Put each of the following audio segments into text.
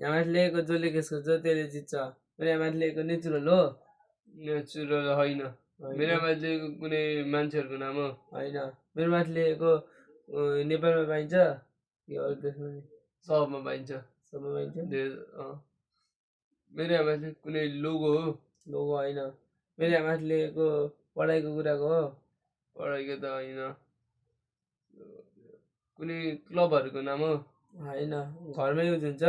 यहाँ लेखेको जसले केस गर्छ त्यसले जित्छ। मेरो यहाँ लेखेको नेचुरल हो? नेचुरल होइन। मेरो लेखेको कुनै मान्छेहरूको नाम हो? होइन। मेरो माथि लेखेको नेपालमा पाइन्छ कि अरू देशमा? सबमा पाइन्छ। सबमा पाइन्छ। मेरो यहाँ माथि कुनै लोगो हो? लोगो होइन। मेरो यहाँ माथि लेखेको पढाइको कुराको हो? पढाइको त होइन। कुनै क्लबहरूको नाम हो? होइन। घरमा युज हुन्छ?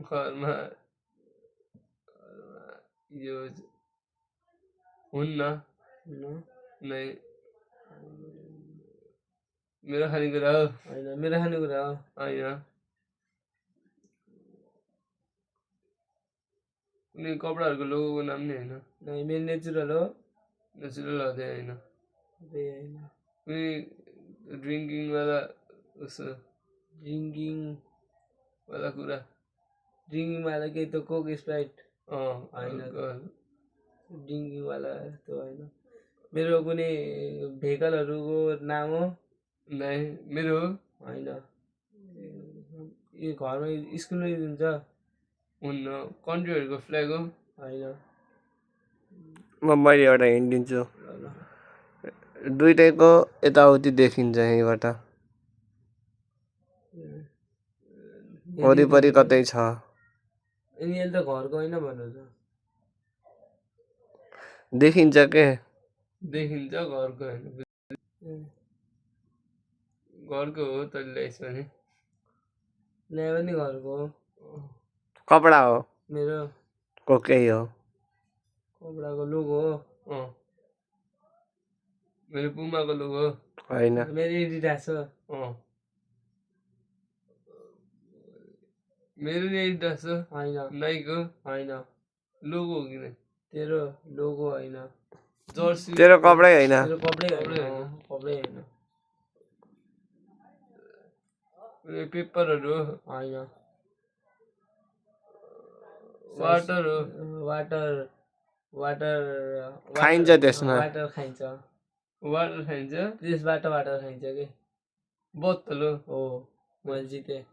घरमा युज हुन्न। नै मेरो खानेकुरा हो? होइन। मेरो खानेकुरा हो? होइन। कुनै कपडाहरूको लोगोको नाम नि होइन? नै। मेरो नेचुरल हो? नेचुरल अझै होइन। होइन। कुनै ड्रिङ्किङ वाला उसो? ड्रिङ्किङ वाला कुरा? ड्रिङ्किङ वाला केही त कोक स्प्राइट? होइन। ड्रिङ्किङ वाला त होइन। मेरो कुनै भेहिकलहरूको नाम हो? नै। मेरो होइन। यो घरमा स्कुलमा युज हुन्छ? हुन्न। कन्ट्रीहरूको फ्ल्याग हो? होइन। मैले एउटा हिन्ट दिन्छु। दुईटैको यताउति देखिन्छ यहीँबाट। वरिपरि कतै छ। अनि यसले त घरको होइन भन्नु त। देखिन्छ के? देखिन्छ घरको होइन। घरको हो त ल्याइस भने? ल्याए पनि घरको हो। कपडा हो? मेरो कोकै हो? कपडाको लोगो हो? मेरो पुमाको लोगो हो? होइन। मेरो एडिडास हो? मेरो नि एडिडास हो? होइन। नाइक हो? होइन। लोगो हो कि नै? तेरो लोगो होइन। जर्सी? तेरो कपडै होइन? तेरो कपडै होइन। कपडै होइन। कुनै पेपरहरू हो? होइन। वाटर हो? वाटर वाटर खाइन्छ त्यसमा? वाटर खाइन्छ। वाटर खाइन्छ? त्यसबाट वाटर खाइन्छ कि? बोतल हो? मैले जितेँ।